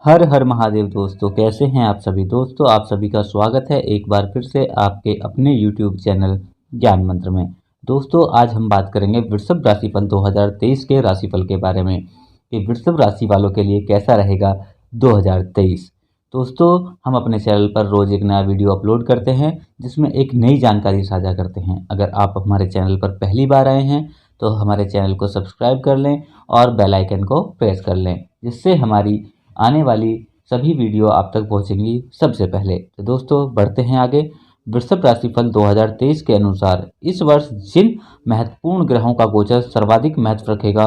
हर हर महादेव दोस्तों, कैसे हैं आप सभी। दोस्तों, आप सभी का स्वागत है एक बार फिर से आपके अपने YouTube चैनल ज्ञान मंत्र में। दोस्तों, आज हम बात करेंगे वृषभ राशिफल 2023 के राशिफल के बारे में कि वृषभ राशि वालों के लिए कैसा रहेगा 2023। दोस्तों, हम अपने चैनल पर रोज एक नया वीडियो अपलोड करते हैं जिसमें एक नई जानकारी साझा करते हैं। अगर आप हमारे चैनल पर पहली बार आए हैं तो हमारे चैनल को सब्सक्राइब कर लें और बेल आइकन को प्रेस कर लें, जिससे हमारी आने वाली सभी वीडियो आप तक पहुंचेंगी सबसे पहले। तो दोस्तों, बढ़ते हैं आगे। वृषभ राशिफल 2023 के अनुसार इस वर्ष जिन महत्वपूर्ण ग्रहों का गोचर सर्वाधिक महत्व रखेगा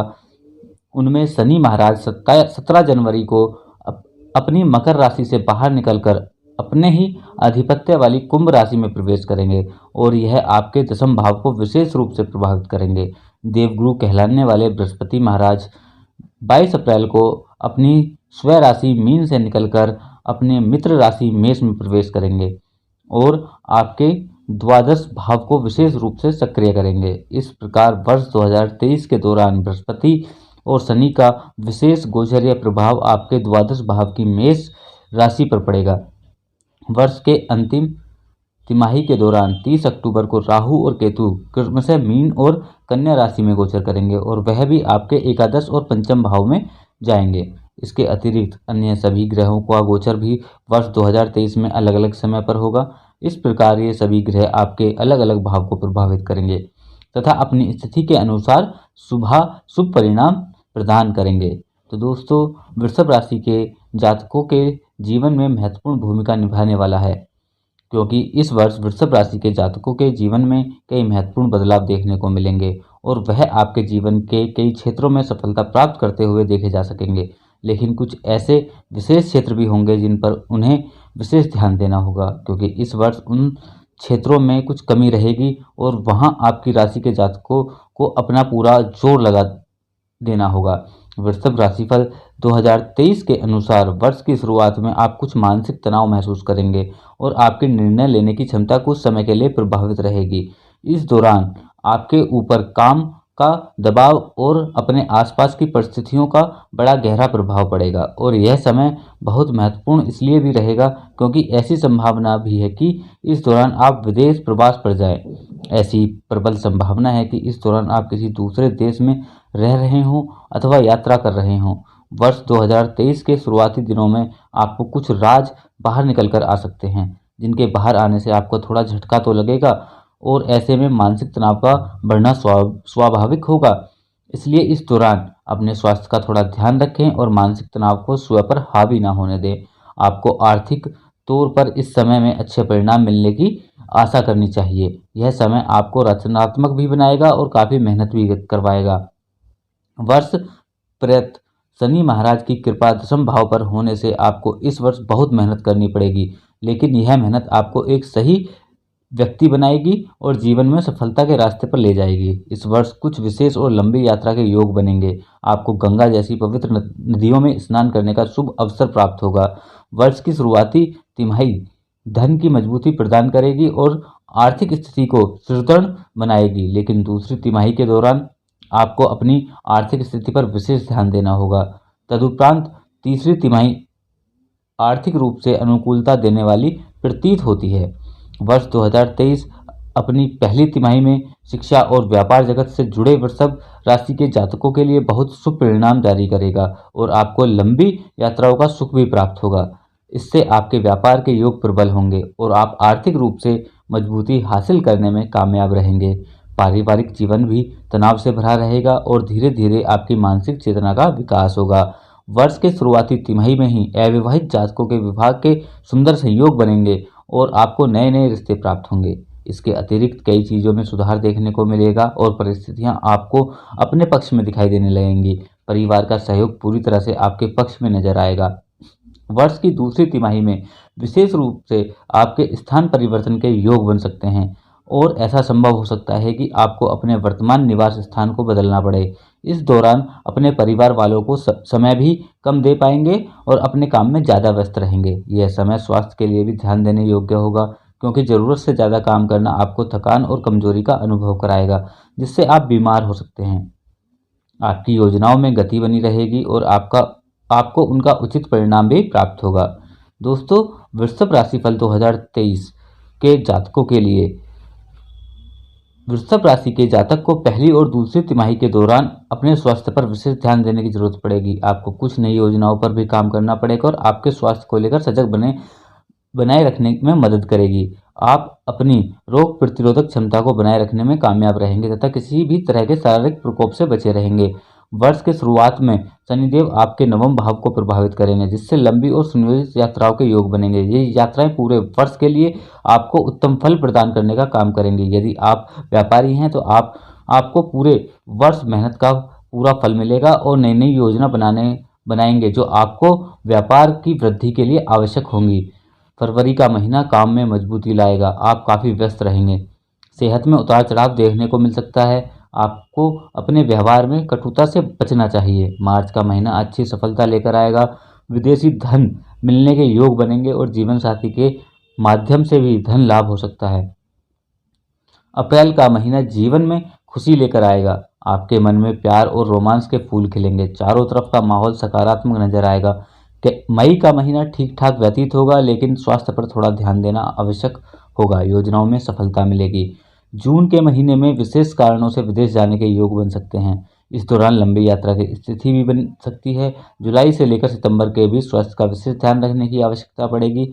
उनमें शनि महाराज 17 जनवरी को अपनी मकर राशि से बाहर निकलकर अपने ही आधिपत्य वाली कुंभ राशि में प्रवेश करेंगे और यह आपके दशम भाव को विशेष रूप से प्रभावित करेंगे। देवगुरु कहलाने वाले बृहस्पति महाराज 22 अप्रैल को अपनी स्व राशि मीन से निकलकर अपने मित्र राशि मेष में प्रवेश करेंगे और आपके द्वादश भाव को विशेष रूप से सक्रिय करेंगे। इस प्रकार वर्ष 2023 के दौरान बृहस्पति और शनि का विशेष गोचरीय प्रभाव आपके द्वादश भाव की मेष राशि पर पड़ेगा। वर्ष के अंतिम तिमाही के दौरान 30 अक्टूबर को राहु और केतु क्रमशः मीन और कन्या राशि में गोचर करेंगे और वह भी आपके एकादश और पंचम भाव में जाएंगे। इसके अतिरिक्त अन्य सभी ग्रहों का गोचर भी वर्ष 2023 में अलग अलग समय पर होगा। इस प्रकार ये सभी ग्रह आपके अलग अलग भाव को प्रभावित करेंगे तथा अपनी स्थिति के अनुसार शुभ परिणाम प्रदान करेंगे। तो दोस्तों, वृषभ राशि के जातकों के जीवन में महत्वपूर्ण भूमिका निभाने वाला है, क्योंकि इस वर्ष वृषभ राशि के जातकों के जीवन में कई महत्वपूर्ण बदलाव देखने को मिलेंगे और वह आपके जीवन के कई क्षेत्रों में सफलता प्राप्त करते हुए देखे जा सकेंगे। लेकिन कुछ ऐसे विशेष क्षेत्र भी होंगे जिन पर उन्हें विशेष ध्यान देना होगा, क्योंकि इस वर्ष उन क्षेत्रों में कुछ कमी रहेगी और वहां आपकी राशि के जातकों को अपना पूरा जोर लगा देना होगा। वृषभ राशिफल 2023 के अनुसार वर्ष की शुरुआत में आप कुछ मानसिक तनाव महसूस करेंगे और आपके निर्णय लेने की क्षमता कुछ समय के लिए प्रभावित रहेगी। इस दौरान आपके ऊपर काम का दबाव और अपने आसपास की परिस्थितियों का बड़ा गहरा प्रभाव पड़ेगा और यह समय बहुत महत्वपूर्ण इसलिए भी रहेगा क्योंकि ऐसी संभावना भी है कि इस दौरान आप विदेश प्रवास पर जाएं। ऐसी प्रबल संभावना है कि इस दौरान आप किसी दूसरे देश में रह रहे हों अथवा यात्रा कर रहे हों। वर्ष 2023 के शुरुआती दिनों में आपको कुछ राज बाहर निकल कर आ सकते हैं, जिनके बाहर आने से आपको थोड़ा झटका तो लगेगा और ऐसे में मानसिक तनाव का बढ़ना स्वाभाविक होगा। इसलिए इस दौरान अपने स्वास्थ्य का थोड़ा ध्यान रखें और मानसिक तनाव को स्वयं पर हावी ना होने दें। आपको आर्थिक तौर पर इस समय में अच्छे परिणाम मिलने की आशा करनी चाहिए। यह समय आपको रचनात्मक भी बनाएगा और काफ़ी मेहनत भी करवाएगा। वर्ष प्रयत शनि महाराज की कृपा दशम भाव पर होने से आपको इस वर्ष बहुत मेहनत करनी पड़ेगी, लेकिन यह मेहनत आपको एक सही व्यक्ति बनाएगी और जीवन में सफलता के रास्ते पर ले जाएगी। इस वर्ष कुछ विशेष और लंबी यात्रा के योग बनेंगे। आपको गंगा जैसी पवित्र नदियों में स्नान करने का शुभ अवसर प्राप्त होगा। वर्ष की शुरुआती तिमाही धन की मजबूती प्रदान करेगी और आर्थिक स्थिति को सुदृढ़ बनाएगी, लेकिन दूसरी तिमाही के दौरान आपको अपनी आर्थिक स्थिति पर विशेष ध्यान देना होगा। तदुपरांत तीसरी तिमाही आर्थिक रूप से अनुकूलता देने वाली प्रतीत होती है। वर्ष 2023 अपनी पहली तिमाही में शिक्षा और व्यापार जगत से जुड़े वृषभ राशि के जातकों के लिए बहुत शुभ परिणाम जारी करेगा और आपको लंबी यात्राओं का सुख भी प्राप्त होगा। इससे आपके व्यापार के योग प्रबल होंगे और आप आर्थिक रूप से मजबूती हासिल करने में कामयाब रहेंगे। पारिवारिक जीवन भी तनाव से भरा रहेगा और धीरे धीरे आपकी मानसिक चेतना का विकास होगा। वर्ष के शुरुआती तिमाही में ही अविवाहित जातकों के विवाह के सुंदर संयोग बनेंगे और आपको नए नए रिश्ते प्राप्त होंगे। इसके अतिरिक्त कई चीज़ों में सुधार देखने को मिलेगा और परिस्थितियां आपको अपने पक्ष में दिखाई देने लगेंगी। परिवार का सहयोग पूरी तरह से आपके पक्ष में नजर आएगा। वर्ष की दूसरी तिमाही में विशेष रूप से आपके स्थान परिवर्तन के योग बन सकते हैं और ऐसा संभव हो सकता है कि आपको अपने वर्तमान निवास स्थान को बदलना पड़े। इस दौरान अपने परिवार वालों को समय भी कम दे पाएंगे और अपने काम में ज़्यादा व्यस्त रहेंगे। यह समय स्वास्थ्य के लिए भी ध्यान देने योग्य होगा, क्योंकि ज़रूरत से ज़्यादा काम करना आपको थकान और कमजोरी का अनुभव कराएगा, जिससे आप बीमार हो सकते हैं। आपकी योजनाओं में गति बनी रहेगी और आपका आपको उनका उचित परिणाम भी प्राप्त होगा। दोस्तों, वृषभ राशिफल 2023 के जातकों के लिए, वृषभ राशि के जातक को पहली और दूसरी तिमाही के दौरान अपने स्वास्थ्य पर विशेष ध्यान देने की जरूरत पड़ेगी। आपको कुछ नई योजनाओं पर भी काम करना पड़ेगा और आपके स्वास्थ्य को लेकर सजग बनाए रखने में मदद करेगी। आप अपनी रोग प्रतिरोधक क्षमता को बनाए रखने में कामयाब रहेंगे तथा किसी भी तरह के शारीरिक प्रकोप से बचे रहेंगे। वर्ष के शुरुआत में शनिदेव आपके नवम भाव को प्रभावित करेंगे, जिससे लंबी और सुनियोजित यात्राओं के योग बनेंगे। ये यात्राएं पूरे वर्ष के लिए आपको उत्तम फल प्रदान करने का काम करेंगी। यदि आप व्यापारी हैं तो आपको पूरे वर्ष मेहनत का पूरा फल मिलेगा और नई नई योजना बनाएंगे जो आपको व्यापार की वृद्धि के लिए आवश्यक होंगी। फरवरी का महीना काम में मजबूती लाएगा। आप काफ़ी व्यस्त रहेंगे। सेहत में उतार चढ़ाव देखने को मिल सकता है। आपको अपने व्यवहार में कटुता से बचना चाहिए। मार्च का महीना अच्छी सफलता लेकर आएगा। विदेशी धन मिलने के योग बनेंगे और जीवन साथी के माध्यम से भी धन लाभ हो सकता है। अप्रैल का महीना जीवन में खुशी लेकर आएगा। आपके मन में प्यार और रोमांस के फूल खिलेंगे। चारों तरफ का माहौल सकारात्मक नजर आएगा। मई का महीना ठीक ठाक व्यतीत होगा, लेकिन स्वास्थ्य पर थोड़ा ध्यान देना आवश्यक होगा। योजनाओं में सफलता मिलेगी। जून के महीने में विशेष कारणों से विदेश जाने के योग बन सकते हैं। इस दौरान लंबी यात्रा की स्थिति भी बन सकती है। जुलाई से लेकर सितंबर के बीच स्वास्थ्य का विशेष ध्यान रखने की आवश्यकता पड़ेगी।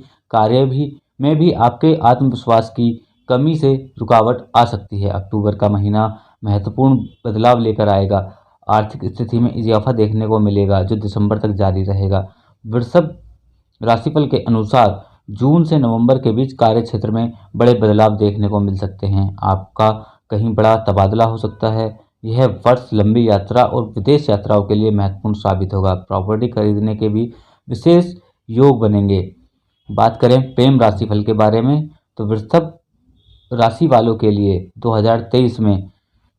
में भी आपके आत्मविश्वास की कमी से रुकावट आ सकती है। अक्टूबर का महीना महत्वपूर्ण बदलाव लेकर आएगा। आर्थिक स्थिति में इजाफा देखने को मिलेगा जो दिसंबर तक जारी रहेगा। वृषभ राशिफल के अनुसार जून से नवंबर के बीच कार्य क्षेत्र में बड़े बदलाव देखने को मिल सकते हैं। आपका कहीं बड़ा तबादला हो सकता है। यह वर्ष लंबी यात्रा और विदेश यात्राओं के लिए महत्वपूर्ण साबित होगा। प्रॉपर्टी खरीदने के भी विशेष योग बनेंगे। बात करें प्रेम राशिफल के बारे में तो वृषभ राशि वालों के लिए 2023 में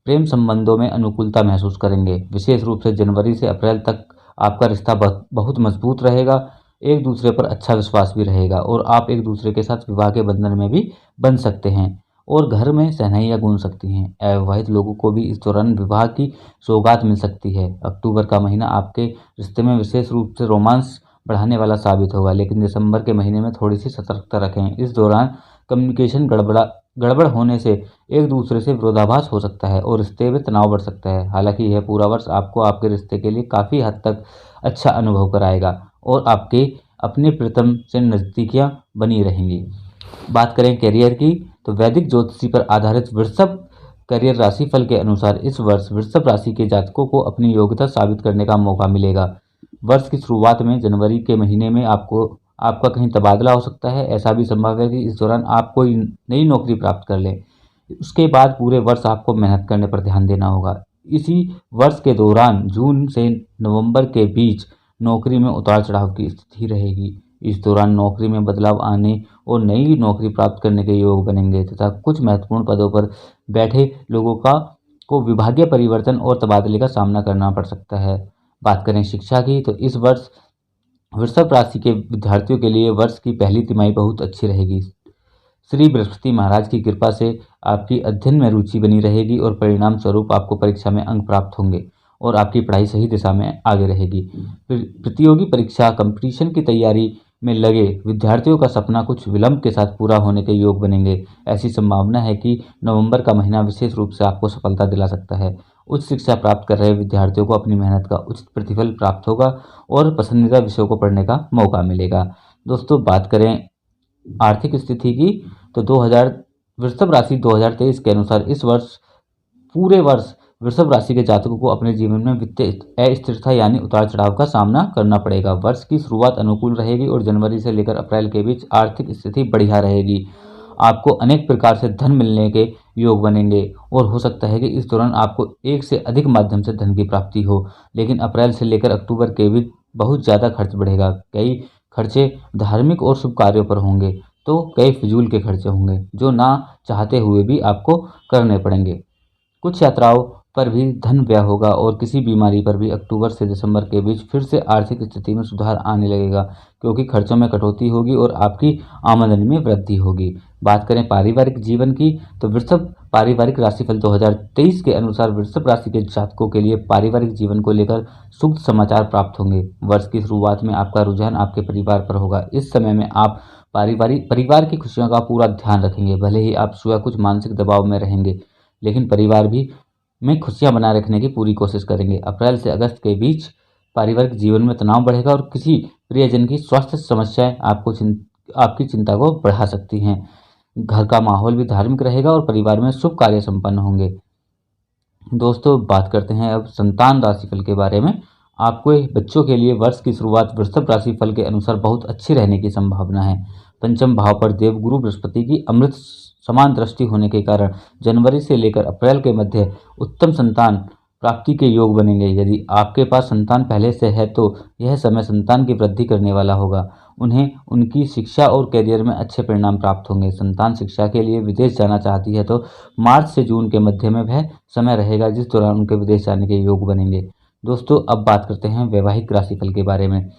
प्रेम संबंधों में अनुकूलता महसूस करेंगे। विशेष रूप से जनवरी से अप्रैल तक आपका रिश्ता बहुत मजबूत रहेगा। एक दूसरे पर अच्छा विश्वास भी रहेगा और आप एक दूसरे के साथ विवाह के बंधन में भी बन सकते हैं और घर में शहनाइयाँ गूंज सकती हैं। अविवाहित लोगों को भी इस दौरान विवाह की सौगात मिल सकती है। अक्टूबर का महीना आपके रिश्ते में विशेष रूप से रोमांस बढ़ाने वाला साबित होगा, लेकिन दिसंबर के महीने में थोड़ी सी सतर्कता रखें। इस दौरान कम्युनिकेशन गड़बड़ होने से एक दूसरे से विरोधाभास हो सकता है और रिश्ते में तनाव बढ़ सकता है। हालांकि यह पूरा वर्ष आपको आपके रिश्ते के लिए काफ़ी हद तक अच्छा अनुभव कराएगा और आपके अपने प्रीतम से नज़दीकियाँ बनी रहेंगी। बात करें करियर की तो वैदिक ज्योतिषी पर आधारित वृषभ करियर राशिफल के अनुसार इस वर्ष वृषभ राशि के जातकों को अपनी योग्यता साबित करने का मौका मिलेगा। वर्ष की शुरुआत में जनवरी के महीने में आपका कहीं तबादला हो सकता है। ऐसा भी संभव है कि इस दौरान आप कोई नई नौकरी प्राप्त कर लें। उसके बाद पूरे वर्ष आपको मेहनत करने पर ध्यान देना होगा। इसी वर्ष के दौरान जून से नवंबर के बीच नौकरी में उतार चढ़ाव की स्थिति रहेगी। इस दौरान नौकरी में बदलाव आने और नई नौकरी प्राप्त करने के योग बनेंगे तथा कुछ महत्वपूर्ण पदों पर बैठे लोगों को विभागीय परिवर्तन और तबादले का सामना करना पड़ सकता है। बात करें शिक्षा की तो इस वर्ष वृषभ राशि के विद्यार्थियों के लिए वर्ष की पहली तिमाही बहुत अच्छी रहेगी। श्री बृहस्पति महाराज की कृपा से आपकी अध्ययन में रुचि बनी रहेगी और परिणाम स्वरूप आपको परीक्षा में अंक प्राप्त होंगे और आपकी पढ़ाई सही दिशा में आगे रहेगी। प्रतियोगी परीक्षा कंपटीशन की तैयारी में लगे विद्यार्थियों का सपना कुछ विलंब के साथ पूरा होने के योग बनेंगे। ऐसी संभावना है कि नवंबर का महीना विशेष रूप से आपको सफलता दिला सकता है। उच्च शिक्षा प्राप्त कर रहे विद्यार्थियों को अपनी मेहनत का उचित प्रतिफल प्राप्त होगा और पसंदीदा विषयों को पढ़ने का मौका मिलेगा। दोस्तों, बात करें आर्थिक स्थिति की तो वृषभ राशि 2023 के अनुसार इस वर्ष पूरे वर्ष वृषभ राशि के जातकों को अपने जीवन में वित्तीय अस्थिरता यानी उतार चढ़ाव का सामना करना पड़ेगा। वर्ष की शुरुआत अनुकूल रहेगी और जनवरी से लेकर अप्रैल के बीच आर्थिक स्थिति बढ़िया रहेगी। आपको अनेक प्रकार से धन मिलने के योग बनेंगे और हो सकता है कि इस दौरान आपको एक से अधिक माध्यम से धन की प्राप्ति हो, लेकिन अप्रैल से लेकर अक्टूबर के बीच बहुत ज़्यादा खर्च बढ़ेगा। कई खर्चे धार्मिक और शुभ कार्यों पर होंगे तो कई फिजूल के खर्चे होंगे जो ना चाहते हुए भी आपको करने पड़ेंगे। कुछ यात्राओं पर भी धन व्यय होगा और किसी बीमारी पर भी अक्टूबर से दिसंबर के बीच फिर से आर्थिक स्थिति में सुधार आने लगेगा, क्योंकि खर्चों में कटौती होगी और आपकी आमदनी में वृद्धि होगी। बात करें पारिवारिक जीवन की, तो वृषभ पारिवारिक राशिफल 2023 के अनुसार वृषभ राशि के जातकों के लिए पारिवारिक जीवन को लेकर शुभ समाचार प्राप्त होंगे। वर्ष की शुरुआत में आपका रुझान आपके परिवार पर होगा। इस समय में आप परिवार की खुशियों का पूरा ध्यान रखेंगे। भले ही आप स्वयं कुछ मानसिक दबाव में रहेंगे, लेकिन परिवार भी में खुशियां बनाए रखने की पूरी कोशिश करेंगे। अप्रैल से अगस्त के बीच पारिवारिक जीवन में तनाव बढ़ेगा और किसी प्रियजन की स्वास्थ्य समस्याएं आपकी चिंता को बढ़ा सकती हैं। घर का माहौल भी धार्मिक रहेगा और परिवार में शुभ कार्य संपन्न होंगे। दोस्तों, बात करते हैं अब संतान राशिफल के बारे में। आपको बच्चों के लिए वर्ष की शुरुआत वृषभ राशिफल के अनुसार बहुत अच्छी रहने की संभावना है। पंचम भाव पर देवगुरु बृहस्पति की अमृत समान दृष्टि होने के कारण जनवरी से लेकर अप्रैल के मध्य उत्तम संतान प्राप्ति के योग बनेंगे। यदि आपके पास संतान पहले से है तो यह समय संतान की वृद्धि करने वाला होगा। उन्हें उनकी शिक्षा और करियर में अच्छे परिणाम प्राप्त होंगे। संतान शिक्षा के लिए विदेश जाना चाहती है तो मार्च से जून के मध्य में वह समय रहेगा जिस दौरान उनके विदेश जाने के योग बनेंगे। दोस्तों, अब बात करते हैं वैवाहिक राशिफल के बारे में।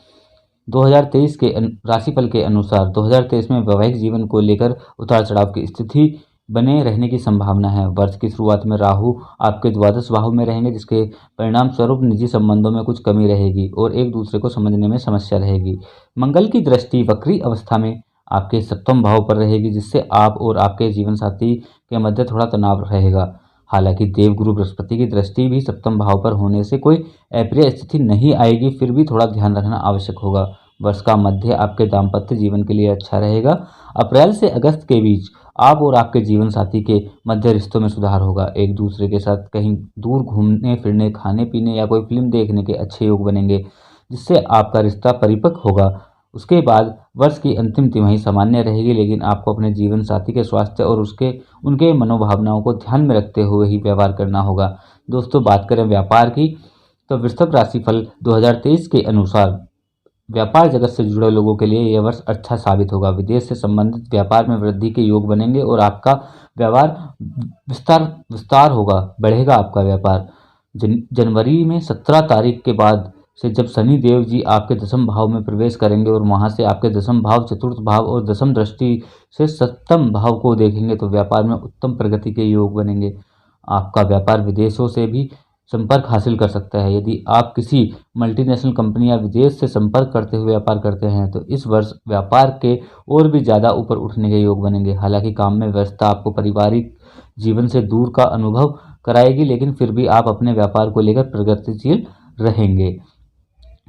2023 के राशिफल के अनुसार 2023 में वैवाहिक जीवन को लेकर उतार चढ़ाव की स्थिति बने रहने की संभावना है। वर्ष की शुरुआत में राहु आपके द्वादश भाव में रहेंगे, जिसके परिणाम स्वरूप निजी संबंधों में कुछ कमी रहेगी और एक दूसरे को समझने में समस्या रहेगी। मंगल की दृष्टि वक्री अवस्था में आपके सप्तम भाव पर रहेगी, जिससे आप और आपके जीवन साथी के मध्य थोड़ा तनाव रहेगा। हालांकि देवगुरु बृहस्पति की दृष्टि भी सप्तम भाव पर होने से कोई अप्रिय स्थिति नहीं आएगी, फिर भी थोड़ा ध्यान रखना आवश्यक होगा। वर्ष का मध्य आपके दाम्पत्य जीवन के लिए अच्छा रहेगा। अप्रैल से अगस्त के बीच आप और आपके जीवन साथी के मध्य रिश्तों में सुधार होगा। एक दूसरे के साथ कहीं दूर घूमने फिरने, खाने पीने या कोई फिल्म देखने के अच्छे योग बनेंगे, जिससे आपका रिश्ता परिपक्व होगा। उसके बाद वर्ष की अंतिम तिमाही सामान्य रहेगी, लेकिन आपको अपने जीवन साथी के स्वास्थ्य और उनके मनोभावनाओं को ध्यान में रखते हुए ही व्यवहार करना होगा। दोस्तों, बात करें व्यापार की, तो वृषभ राशिफल 2023 के अनुसार व्यापार जगत से जुड़े लोगों के लिए यह वर्ष अच्छा साबित होगा। विदेश से संबंधित व्यापार में वृद्धि के योग बनेंगे और आपका व्यापार विस्तार होगा, बढ़ेगा आपका व्यापार। जनवरी में 17 तारीख के बाद से जब शनि देव जी आपके दसम भाव में प्रवेश करेंगे और वहां से आपके दसम भाव, चतुर्थ भाव और दसम दृष्टि से सप्तम भाव को देखेंगे, तो व्यापार में उत्तम प्रगति के योग बनेंगे। आपका व्यापार विदेशों से भी संपर्क हासिल कर सकता है। यदि आप किसी मल्टीनेशनल कंपनी या विदेश से संपर्क करते हुए व्यापार करते हैं तो इस वर्ष व्यापार के और भी ज़्यादा ऊपर उठने के योग बनेंगे। हालांकि काम में व्यस्तता आपको पारिवारिक जीवन से दूर का अनुभव कराएगी, लेकिन फिर भी आप अपने व्यापार को लेकर प्रगतिशील रहेंगे।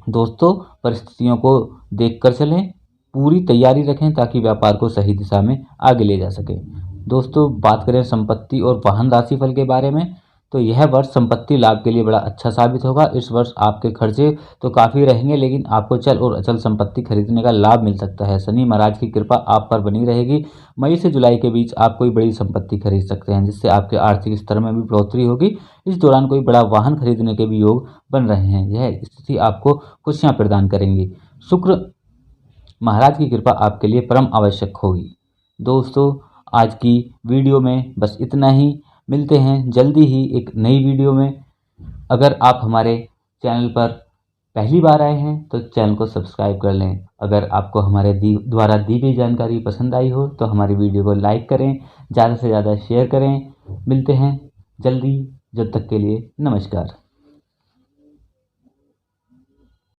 दोस्तों, परिस्थितियों को देखकर चलें, पूरी तैयारी रखें ताकि व्यापार को सही दिशा में आगे ले जा सके। दोस्तों, बात करें संपत्ति और वाहन राशिफल के बारे में, तो यह वर्ष संपत्ति लाभ के लिए बड़ा अच्छा साबित होगा। इस वर्ष आपके खर्चे तो काफ़ी रहेंगे, लेकिन आपको चल और अचल संपत्ति खरीदने का लाभ मिल सकता है। शनि महाराज की कृपा आप पर बनी रहेगी। मई से जुलाई के बीच आप कोई बड़ी संपत्ति खरीद सकते हैं, जिससे आपके आर्थिक स्तर में भी बढ़ोतरी होगी। इस दौरान कोई बड़ा वाहन खरीदने के भी योग बन रहे हैं। यह स्थिति आपको खुशियाँ प्रदान करेंगी। शुक्र महाराज की कृपा आपके लिए परम आवश्यक होगी। दोस्तों, आज की वीडियो में बस इतना ही। मिलते हैं जल्दी ही एक नई वीडियो में। अगर आप हमारे चैनल पर पहली बार आए हैं तो चैनल को सब्सक्राइब कर लें। अगर आपको हमारे द्वारा दी गई जानकारी पसंद आई हो तो हमारी वीडियो को लाइक करें, ज़्यादा से ज़्यादा शेयर करें। मिलते हैं जल्दी, जब तक के लिए नमस्कार।